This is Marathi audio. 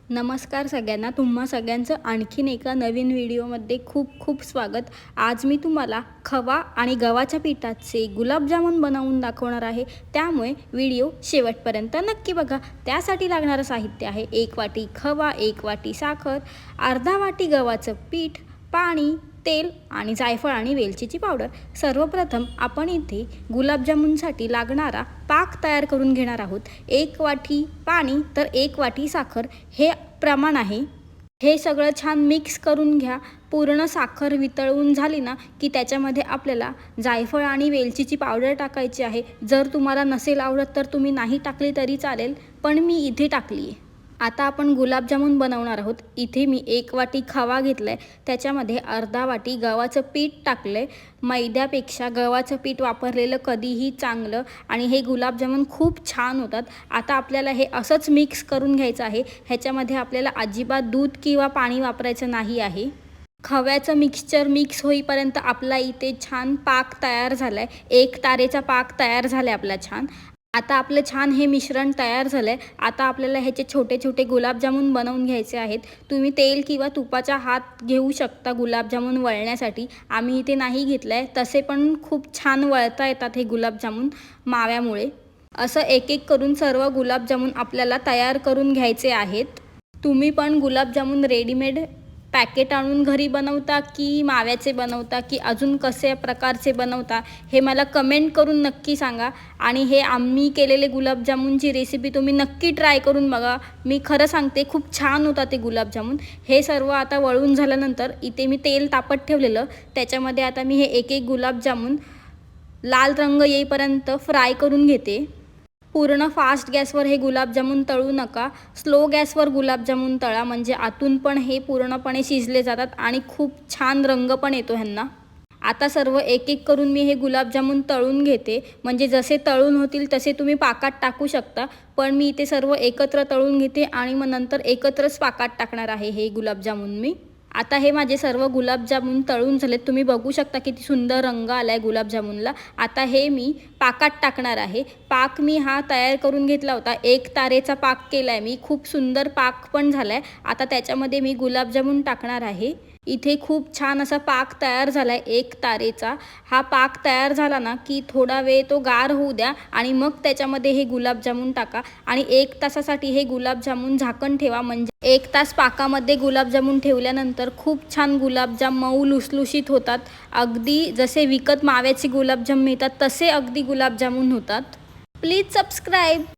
नमस्कार सगळ्यांना, तुम्हा सगळ्यांचं आणखीन एका नवीन व्हिडिओमध्ये खूप खूप स्वागत। आज मी तुम्हाला खवा आणि गव्हाच्या पिठाचे गुलाबजामुन बनवून दाखवणार आहे, त्यामुळे व्हिडिओ शेवटपर्यंत नक्की बघा। त्यासाठी लागणारं साहित्य आहे 1 वाटी खवा, 1 वाटी साखर, अर्धा वाटी गव्हाचं पीठ, पाणी, तेल आणि जायफळ आणि वेलचीची पावडर। सर्वप्रथम आपण इथे गुलाबजामुनसाठी लागणारा पाक तयार करून घेणार आहोत। 1 वाटी पाणी तर 1 वाटी साखर हे प्रमाण आहे। हे सगळं छान मिक्स करून घ्या। पूर्ण साखर वितळून झाली ना की त्याच्यामध्ये आपल्याला जायफळ आणि वेलचीची पावडर टाकायची आहे। जर तुम्हाला नसेल आवडत तर तुम्ही नाही टाकली तरी चालेल, पण मी इथे टाकली आहे। आता आपण गुलाबजामुन बनवणार आहोत। इथे मी 1 वाटी खवा घेतलाय, त्याच्यामध्ये अर्धा वाटी गव्हाचं पीठ टाकलंय। मैद्यापेक्षा गव्हाचं पीठ वापरलेलं कधीही चांगलं आणि हे गुलाबजामुन खूप छान होतात। आता आपल्याला हे असंच मिक्स करून घ्यायचं आहे। ह्याच्यामध्ये आपल्याला अजिबात दूध किंवा पाणी वापरायचं नाही आहे। खव्याचं मिक्सचर मिक्स होईपर्यंत आपला इथे छान पाक तयार झालाय। 1 तारेचा पाक तयार झालाय आपला छान। आता आपलं छान हे मिश्रण तयार झालंय। आता आपल्याला ह्याचे छोटे छोटे गुलाबजामुन बनवून घ्यायचे आहेत। तुम्ही तेल किंवा तुपाचा हात घेऊ शकता गुलाबजामुन वळण्यासाठी। आम्ही इथे नाही घेतलाय, तसे पण खूप छान वळता येतात हे गुलाबजामुन माव्यामुळे। असं एक एक करून सर्व गुलाबजामुन आपल्याला तयार करून घ्यायचे आहेत। तुम्ही पण गुलाबजामुन रेडीमेड पॅकेट आणून घरी बनवता की माव्याचे बनवता की अजून कसे प्रकारचे बनवता, हे मला कमेंट करून नक्की सांगा। आणि हे आम्ही केलेले गुलाबजामुनची रेसिपी तुम्ही नक्की ट्राय करून बघा। मी खरं सांगते खूप छान होता ते गुलाबजामुन। हे सर्व आता वळून झाल्यानंतर इथे मी तेल तापत ठेवलेलं, त्याच्यामध्ये आता मी हे एक एक गुलाबजामुन लाल रंग येईपर्यंत फ्राय करून घेते। पूर्ण फास्ट गॅसवर हे गुलाबजामुन तळू नका, स्लो गॅसवर गुलाबजामुन तळा, म्हणजे आतून पण हे पूर्णपणे शिजले जातात आणि खूप छान रंग पण येतो ह्यांना। आता सर्व एक एक करून मी हे गुलाबजामुन तळून घेते, म्हणजे जसे तळून होतील तसे तुम्ही पाकात टाकू शकता, पण मी इथे सर्व एकत्र तळून घेते आणि मग नंतर एकत्रच पाकात टाकणार आहे हे गुलाबजामुन मी। आता हे माझे सर्व गुलाबजामुन तळून झालेत, तुम्ही बघू शकता किती सुंदर रंग आलाय गुलाबजामुनला। आता हे मी पाकात टाकणार आहे। पाक मी हा तयार करून घेतला होता, 1 तारेचा पाक केलाय मी, खूप सुंदर पाक पण झालाय। आता त्याच्यामध्ये मी गुलाबजामुन टाकणार आहे। इथे खूप छान असा पाक तयार झालाय 1 तारेचा। हा पाक तयार झाला ना की थोडा वेळ तो गार होऊ द्या आणि मग त्याच्यामध्ये हे गुलाबजामुन टाका आणि 1 तासासाठी हे गुलाबजामुन झाकण ठेवा, म्हणजे 1 तास पाकामध्ये गुलाबजामुन ठेवल्यानंतर खूप छान गुलाबजाम मऊ लुसलुशीत होतात। अगदी जसे विकत माव्याचे गुलाबजाम मिळतात तसे अगदी गुलाबजामुन होतात। Please subscribe.